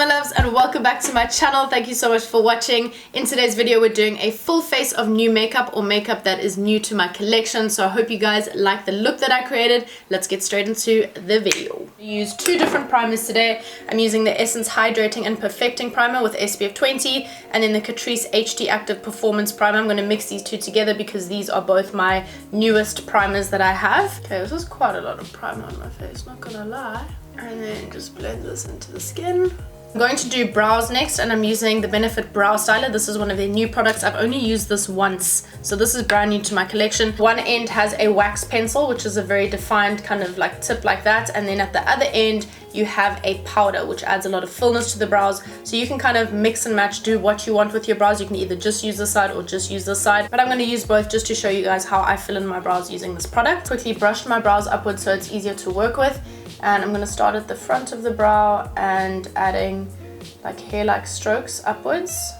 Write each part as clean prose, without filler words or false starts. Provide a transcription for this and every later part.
my loves, and welcome back to my channel. Thank you so much for watching. In today's video we're doing a full face of new makeup, or makeup that is new to my collection, so I hope you guys like the look that I created. Let's get straight into the video. I used two different primers today. I'm using the Essence Hydrating and Perfecting Primer with SPF 20 and then the Crease HD Active Performance Primer. I'm going to mix these two together because these are both my newest primers that I have. Okay, this is quite a lot of primer on my face, not gonna lie. And then just blend this into the skin. I'm going to do brows next, and I'm using the Benefit Brow Styler. This is one of their new products. I've only used this once, so this is brand new to my collection. One end has a wax pencil, which is a very defined kind of like tip like that, and then at the other end you have a powder which adds a lot of fullness to the brows, so you can kind of mix and match, do what you want with your brows. You can either just use this side or just use this side, but I'm going to use both just to show you guys how I fill in my brows using this product. Quickly brushed my brows upwards so it's easier to work with, and I'm going to start at the front of the brow and adding like hair-like strokes upwards.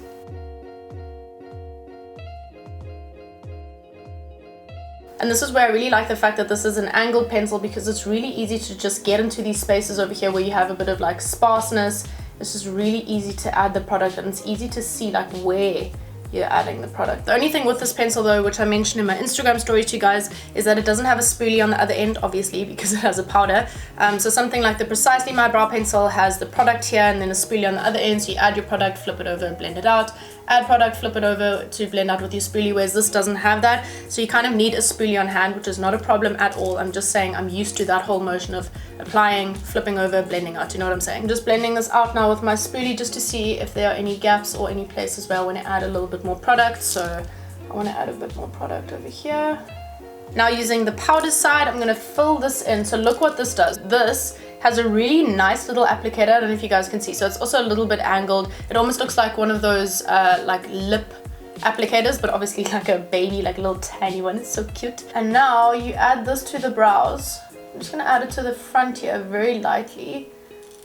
And this is where I really like the fact that this is an angled pencil, because it's really easy to just get into these spaces over here where you have a bit of like sparseness. It's just really easy to add the product, and it's easy to see like where you're adding the product. The only thing with this pencil though, which I mentioned in my Instagram stories to you guys, is that it doesn't have a spoolie on the other end, obviously, because it has a powder. So something like the Precisely My Brow Pencil has the product here and then a spoolie on the other end, so you add your product, flip it over, blend it out. Add product, flip it over to blend out with your spoolie, whereas this doesn't have that. So you kind of need a spoolie on hand, which is not a problem at all. I'm just saying I'm used to that whole motion of applying, flipping over, blending out. You know what I'm saying? I'm just blending this out now with my spoolie just to see if there are any gaps or any places where I want to add a little bit more product. So I want to add a bit more product over here. Now using the powder side, I'm going to fill this in. So look what this does. This has a really nice little applicator. I don't know if you guys can see. So it's also a little bit angled. It almost looks like one of those like lip applicators, but obviously like a baby, like a little tiny one. It's so cute. And now you add this to the brows. I'm just gonna add it to the front here very lightly,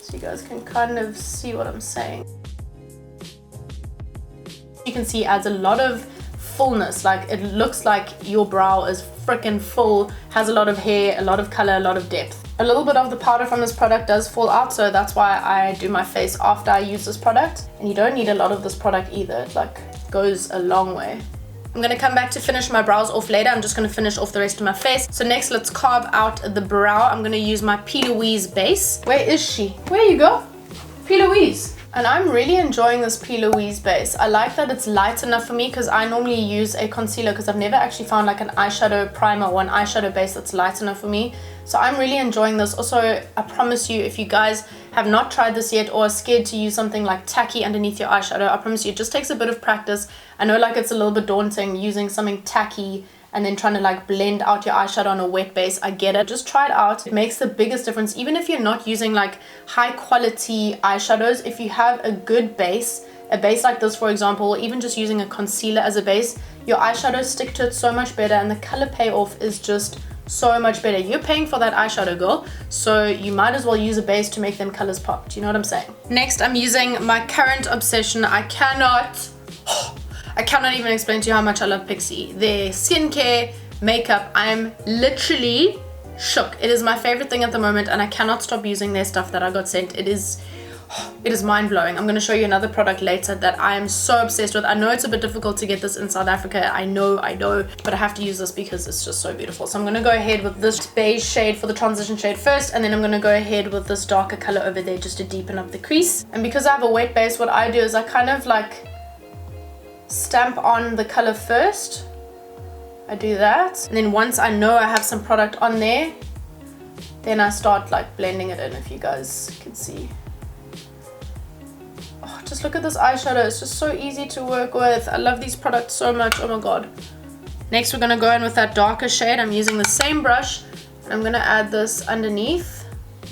so you guys can kind of see what I'm saying. You can see it adds a lot of fullness. Like it looks like your brow is freaking full, has a lot of hair, a lot of color, a lot of depth. A little bit of the powder from this product does fall out, so that's why I do my face after I use this product. And you don't need a lot of this product either. It like goes a long way. I'm going to come back to finish my brows off later. I'm just going to finish off the rest of my face. So next, let's carve out the brow. I'm going to use my P. Louise base. Where is she? Where you go? P. Louise. And I'm really enjoying this P. Louise base. I like that it's light enough for me, because I normally use a concealer, because I've never actually found like an eyeshadow primer or an eyeshadow base that's light enough for me. So I'm really enjoying this. Also, I promise you, if you guys have not tried this yet or are scared to use something like tacky underneath your eyeshadow, I promise you it just takes a bit of practice. I know like it's a little bit daunting using something tacky and then trying to like blend out your eyeshadow on a wet base. I get it. Just try it out. It makes the biggest difference. Even if you're not using like high quality eyeshadows, if you have a good base, a base like this for example, or even just using a concealer as a base, your eyeshadows stick to it so much better, and the color payoff is just so much better. You're paying for that eyeshadow, girl, so you might as well use a base to make them colors pop. Do you know what I'm saying? Next, I'm using my current obsession. I cannot even explain to you how much I love Pixi. Their skincare, makeup, I'm literally shook. It is my favorite thing at the moment, and I cannot stop using their stuff that I got sent. It is mind-blowing. I'm going to show you another product later that I am so obsessed with. I know it's a bit difficult to get this in South Africa. I know, but I have to use this because it's just so beautiful. So I'm going to go ahead with this beige shade for the transition shade first, and then I'm going to go ahead with this darker color over there just to deepen up the crease. And because I have a wet base, what I do is I kind of like stamp on the color first. I do that, and then once I know I have some product on there, then I start like blending it in, if you guys can see. Oh, just look at this eyeshadow. It's just so easy to work with. I love these products so much. Oh my god. Next, we're going to go in with that darker shade. I'm using the same brush, and I'm going to add this underneath.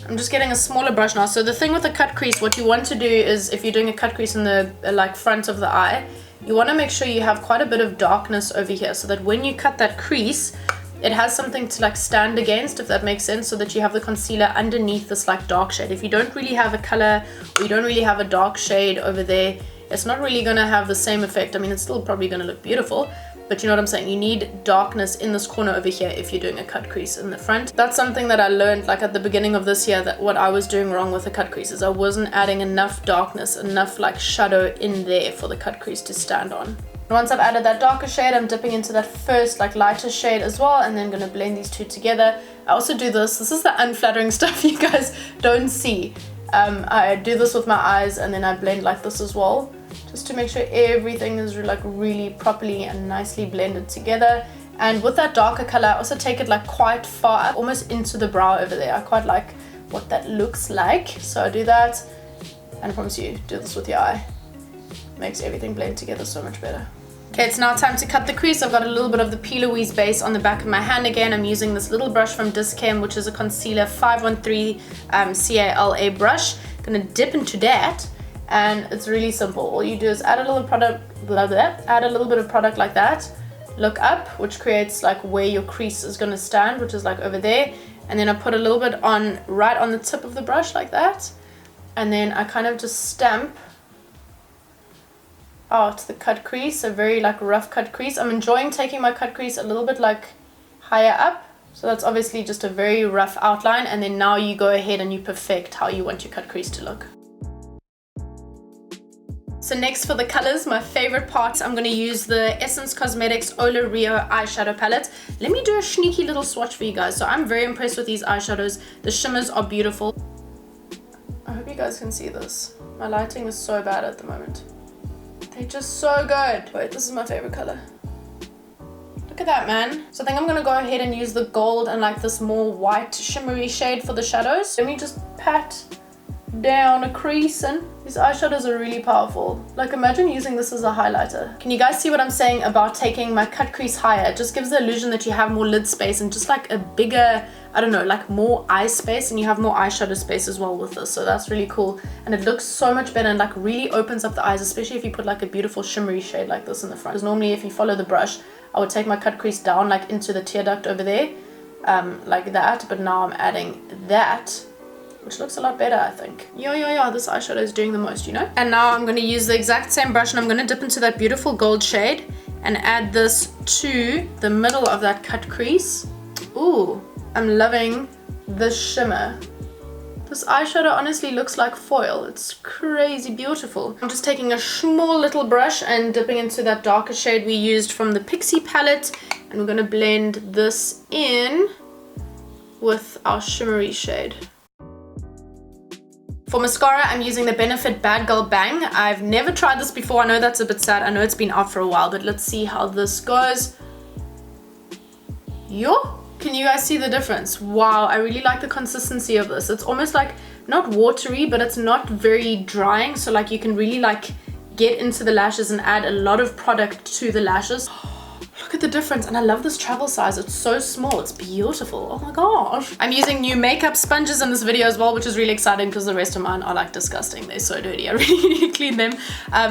I'm just getting a smaller brush now. So the thing with the cut crease, what you want to do is, if you're doing a cut crease in the like front of the eye, you want to make sure you have quite a bit of darkness over here, so that when you cut that crease, it has something to like stand against, if that makes sense, so that you have the concealer underneath this like dark shade. If you don't really have a color, or you don't really have a dark shade over there, it's not really going to have the same effect. I mean, it's still probably going to look beautiful, But you know what I'm saying, you need darkness in this corner over here if you're doing a cut crease in the front. That's something that I learned like at the beginning of this year, that what I was doing wrong with the cut crease is I wasn't adding enough darkness, enough like shadow in there for the cut crease to stand on. Once I've added that darker shade, I'm dipping into that first like lighter shade as well, and then gonna blend these two together. I also do this is the unflattering stuff you guys don't see. I do this with my eyes, and then I blend like this as well, just to make sure everything is like really properly and nicely blended together. And with that darker color, I also take it like quite far up, almost into the brow over there. I quite like what that looks like, so I do that, and I promise you, do this with your eye. Makes everything blend together so much better. Okay, it's now time to cut the crease. I've got a little bit of the P. Louise base on the back of my hand again. I'm using this little brush from Dischem, which is a concealer 513 CALA brush. I'm gonna dip into that, and it's really simple. All you do is add a little product, add a little bit of product like that. Look up, which creates like where your crease is gonna stand, which is like over there. And then I put a little bit on right on the tip of the brush like that. And then I kind of just stamp out the cut crease, a very like rough cut crease. I'm enjoying taking my cut crease a little bit like higher up, so that's obviously just a very rough outline, and then now you go ahead and you perfect how you want your cut crease to look. So next for the colors, my favorite part, I'm going to use the Essence Cosmetics Ola Rio eyeshadow palette. Let me do a sneaky little swatch for you guys. So I'm very impressed with these eyeshadows. The shimmers are beautiful. I hope you guys can see this. My lighting is so bad at the moment. They're just so good. Wait, this is my favorite color. Look at that, man. So I think I'm gonna go ahead and use the gold and like this more white shimmery shade for the shadows. Let me just pat down a crease, and these eyeshadows are really powerful. Like imagine using this as a highlighter. Can you guys see what I'm saying about taking my cut crease higher? It just gives the illusion that you have more lid space and just like a bigger, I don't know, like more eye space, and you have more eyeshadow space as well with this. So that's really cool, and it looks so much better and like really opens up the eyes, especially if you put like a beautiful shimmery shade like this in the front. Because normally if you follow the brush, I would take my cut crease down like into the tear duct over there, like that, but now I'm adding that, which looks a lot better, I think. Yeah, this eyeshadow is doing the most, you know? And now I'm gonna use the exact same brush, and I'm gonna dip into that beautiful gold shade and add this to the middle of that cut crease. Ooh, I'm loving this shimmer. This eyeshadow honestly looks like foil. It's crazy beautiful. I'm just taking a small little brush and dipping into that darker shade we used from the Pixie palette, and we're gonna blend this in with our shimmery shade. For mascara, I'm using the Benefit Bad Girl Bang. I've never tried this before. I know that's a bit sad. I know it's been out for a while, but let's see how this goes. Yo, can you guys see the difference? Wow, I really like the consistency of this. It's almost like not watery, but it's not very drying. So like you can really like get into the lashes and add a lot of product to the lashes. Look at the difference, and I love this travel size. It's so small, it's beautiful. Oh my gosh. I'm using new makeup sponges in this video as well, which is really exciting because the rest of mine are like disgusting. They're so dirty, I really need to clean them.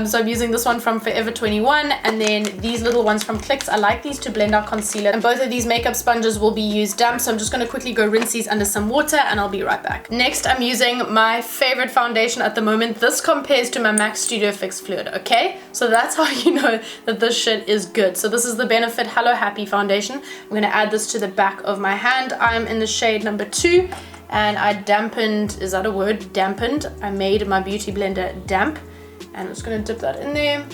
So I'm using this one from Forever 21, and then these little ones from Clicks. I like these to blend out concealer, and both of these makeup sponges will be used damp, so I'm just gonna quickly go rinse these under some water, and I'll be right back. Next, I'm using my favorite foundation at the moment. This compares to my MAC Studio Fix Fluid, okay? So that's how you know that this shit is good. So this is the Benefit Hello Happy foundation. I'm going to add this to the back of my hand. I'm in the shade number 2, and I dampened, is that a word? Dampened. I made my beauty blender damp, and I'm just going to dip that in there,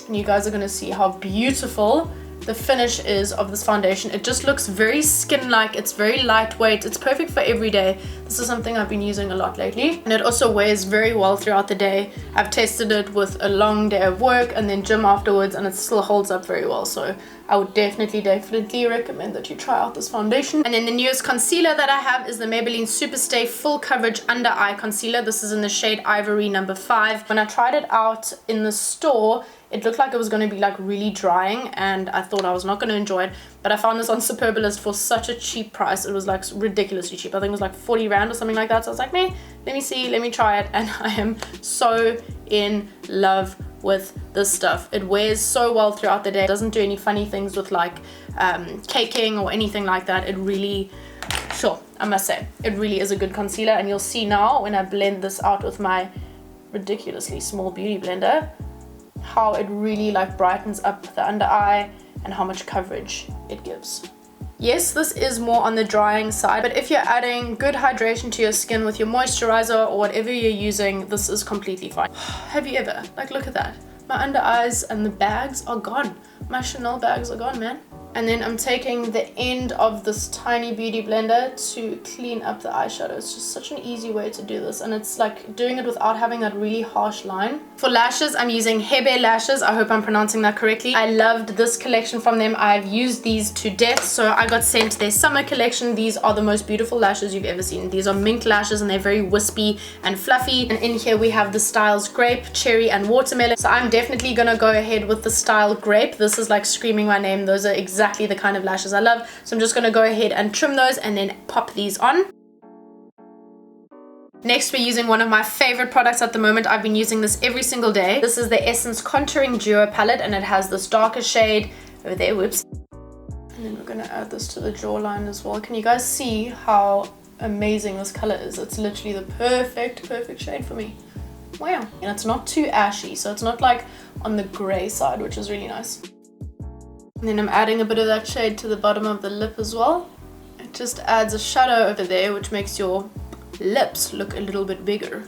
and you guys are going to see how beautiful the finish is of this foundation. It just looks very skin-like. It's very lightweight. It's perfect for every day. This is something I've been using a lot lately, and it also wears very well throughout the day. I've tested it with a long day of work and then gym afterwards, and it still holds up very well. So I would definitely recommend that you try out this foundation. And then the newest concealer that I have is the Maybelline Superstay Full Coverage Under Eye Concealer. This is in the shade Ivory number 5. When I tried it out in the store, it looked like it was going to be like really drying, and I thought I was not going to enjoy it, but I found this on Superbalist for such a cheap price. It was like ridiculously cheap. I think it was like 40 rand or something like that. So I was like, meh, let me see, let me try it, and I am so in love with this stuff. It wears so well throughout the day. It doesn't do any funny things with like caking or anything like that. It really, sure, I must say, it really is a good concealer, and you'll see now when I blend this out with my ridiculously small beauty blender how it really like brightens up the under eye and how much coverage it gives. Yes, this is more on the drying side, but if you're adding good hydration to your skin with your moisturizer or whatever you're using, this is completely fine. Have you ever? Like, look at that. My under eyes and the bags are gone. My Chanel bags are gone, man. And then I'm taking the end of this tiny beauty blender to clean up the eyeshadow. It's just such an easy way to do this, and it's like doing it without having that really harsh line. For lashes, I'm using Hebe lashes. I hope I'm pronouncing that correctly. I loved this collection from them. I've used these to death, so I got sent their summer collection. These are the most beautiful lashes you've ever seen. These are mink lashes, and they're very wispy and fluffy. And in here we have the styles grape, cherry, and watermelon. So I'm definitely gonna go ahead with the style grape. This is like screaming my name. Those are exactly the kind of lashes I love. So I'm just going to go ahead and trim those and then pop these on. Next, we're using one of my favorite products at the moment. I've been using this every single day. This is the Essence Contouring Duo palette, and it has this darker shade over there. Whoops. And then we're going to add this to the jawline as well. Can you guys see how amazing this color is? It's literally the perfect shade for me. Wow. And it's not too ashy, so it's not like on the gray side, which is really nice. And then I'm adding a bit of that shade to the bottom of the lip as well. It just adds a shadow over there, which makes your lips look a little bit bigger.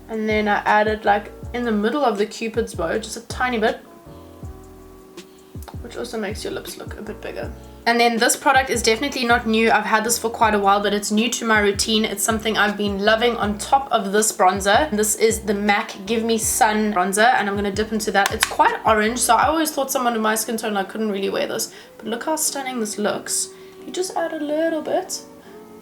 And then I added like in the middle of the Cupid's bow, just a tiny bit, which also makes your lips look a bit bigger. And then this product is definitely not new. I've had this for quite a while, but it's new to my routine. It's something I've been loving on top of this bronzer. This is the MAC Give Me Sun bronzer, and I'm going to dip into that. It's quite orange, so I always thought someone in my skin tone I couldn't really wear this. But look how stunning this looks. You just add a little bit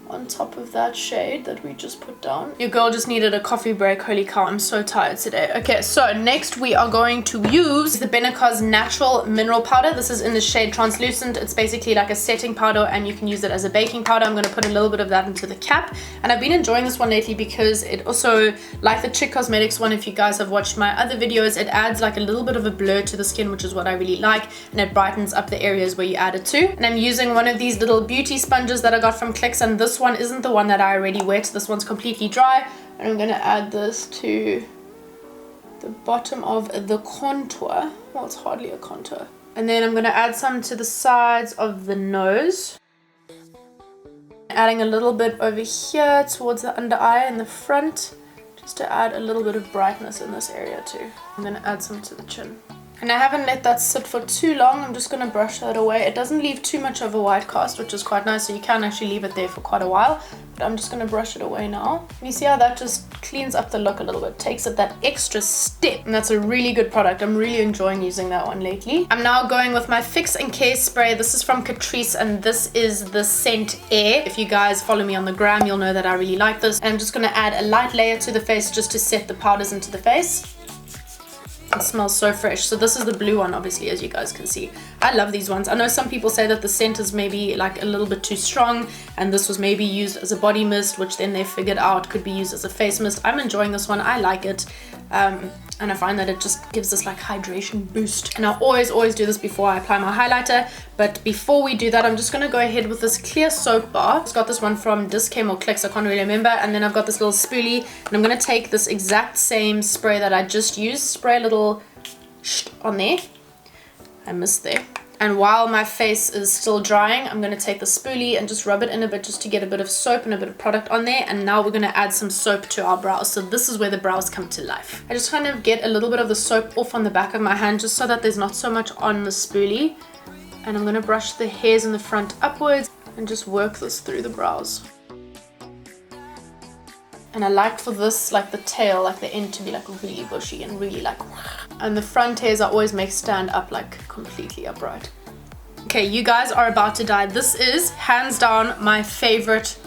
on top of that shade that we just put down. Your girl just needed a coffee break. Holy cow, I'm so tired today. Okay, so next we are going to use the Benecos Natural Mineral Powder. This is in the shade Translucent. It's basically like a setting powder, and you can use it as a baking powder. I'm going to put a little bit of that into the cap, and I've been enjoying this one lately because it also, like the Chic Cosmetics one, if you guys have watched my other videos, it adds like a little bit of a blur to the skin, which is what I really like, and it brightens up the areas where you add it to. And I'm using one of these little beauty sponges that I got from Clicks, and this one isn't the one that I already wet. This one's completely dry, and I'm going to add this to the bottom of the contour. Well, it's hardly a contour. And then I'm going to add some to the sides of the nose, adding a little bit over here towards the under eye and the front, just to add a little bit of brightness in this area too. I'm going to add some to the chin. And I haven't let that sit for too long. I'm just going to brush that away. It doesn't leave too much of a white cast, which is quite nice, so you can actually leave it there for quite a while. But I'm just going to brush it away now. And you see how that just cleans up the look a little bit, takes it that extra step. And that's a really good product. I'm really enjoying using that one lately. I'm now going with my Fix and Care spray. This is from Crease, and this is the scent Air. If you guys follow me on the gram, you'll know that I really like this. And I'm just going to add a light layer to the face just to set the powders into the face. It smells so fresh. So this is the blue one, obviously, as you guys can see. I love these ones. I know some people say that the scent is maybe like a little bit too strong, and this was maybe used as a body mist, which then they figured out could be used as a face mist. I'm enjoying this one. I like it. And I find that it just gives this like hydration boost. And I always do this before I apply my highlighter. But before we do that, I'm just going to go ahead with this clear soap bar. I've got this one from Discam or Clicks, I can't really remember. And then I've got this little spoolie, and I'm going to take this exact same spray that I just used, spray a little on there. I missed there. And while my face is still drying, I'm going to take the spoolie and just rub it in a bit just to get a bit of soap and a bit of product on there. And now we're going to add some soap to our brows. So this is where the brows come to life. I just kind of get a little bit of the soap off on the back of my hand just so that there's not so much on the spoolie. And I'm going to brush the hairs in the front upwards and just work this through the brows. And I like for this, like the tail, like the end to be like really bushy and really like, and the front hairs I always make stand up like completely upright. Okay, you guys are about to die. This is hands down my favorite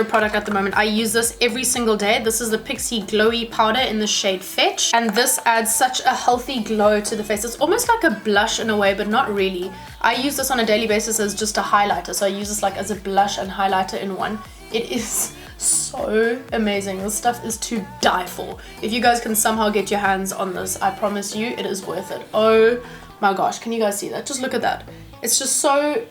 product at the moment. I use this every single day. This is the Pixi Glowy powder in the shade Fetch, and this adds such a healthy glow to the face. It's almost like a blush in a way, but not really. I use this on a daily basis as just a highlighter, so I use this like as a blush and highlighter in one. It is so amazing. This stuff is to die for. If you guys can somehow get your hands on this, I promise you it is worth it. Oh my gosh, can you guys see that? Just look at that. It's just so,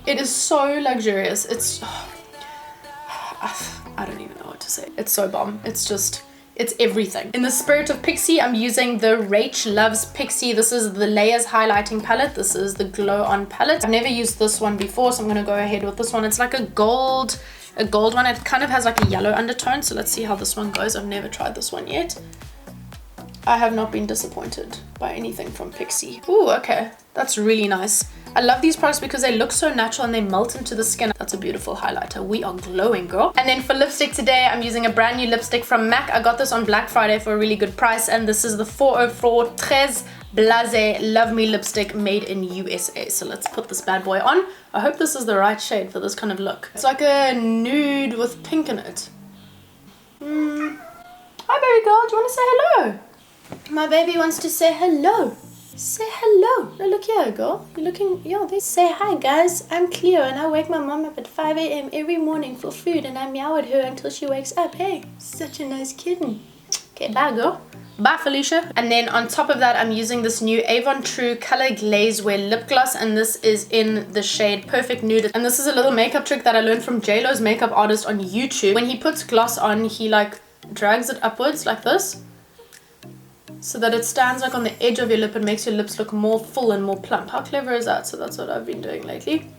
it is so luxurious. It's, I don't even know what to say. It's so bomb. It's just, It's everything. In the spirit of Pixie, I'm using the Rach Loves Pixie. This is the Layers Highlighting Palette. This is the Glow On Palette. I've never used this one before, so I'm going to go ahead with this one. It's like a gold one. It kind of has like a yellow undertone, so let's see how this one goes. I've never tried this one yet. I have not been disappointed by anything from Pixie. Ooh, okay. That's really nice. I love these products because they look so natural and they melt into the skin. That's a beautiful highlighter. We are glowing, girl. And then for lipstick today, I'm using a brand new lipstick from MAC. I got this on Black Friday for a really good price, and this is the 404 Tres Blase Love Me lipstick made in USA. So let's put this bad boy on. I hope this is the right shade for this kind of look. It's like a nude with pink in it. Hi, baby girl. Do you want to say hello? My baby wants to say hello. Say hello. Now look here, girl. You're looking, they say hi, guys. I'm Cleo and I wake my mom up at 5 a.m. every morning for food and I meow at her until she wakes up. Hey, such a nice kitten. Okay, bye, girl. Bye, Felicia. And then on top of that, I'm using this new Avon True Color Glaze Wear Lip Gloss, and this is in the shade Perfect Nude. And this is a little makeup trick that I learned from JLo's makeup artist on YouTube. When he puts gloss on, he like drags it upwards like this, so that it stands like on the edge of your lip and makes your lips look more full and more plump. How clever is that? So that's what I've been doing lately.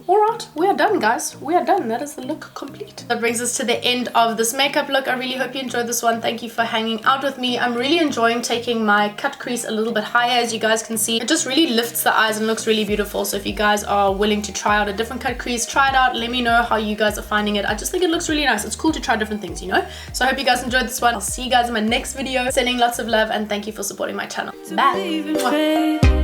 Alright, we are done, guys. We are done. That is the look complete. That brings us to the end of this makeup look. I really hope you enjoyed this one. Thank you for hanging out with me. I'm really enjoying taking my cut crease a little bit higher. As you guys can see, it just really lifts the eyes and looks really beautiful. So if you guys are willing to try out a different cut crease, try it out. Let me know how you guys are finding it. I just think it looks really nice. It's cool to try different things, you know? So I hope you guys enjoyed this one. I'll see you guys in my next video. Sending lots of love and thank you for supporting my channel. Bye.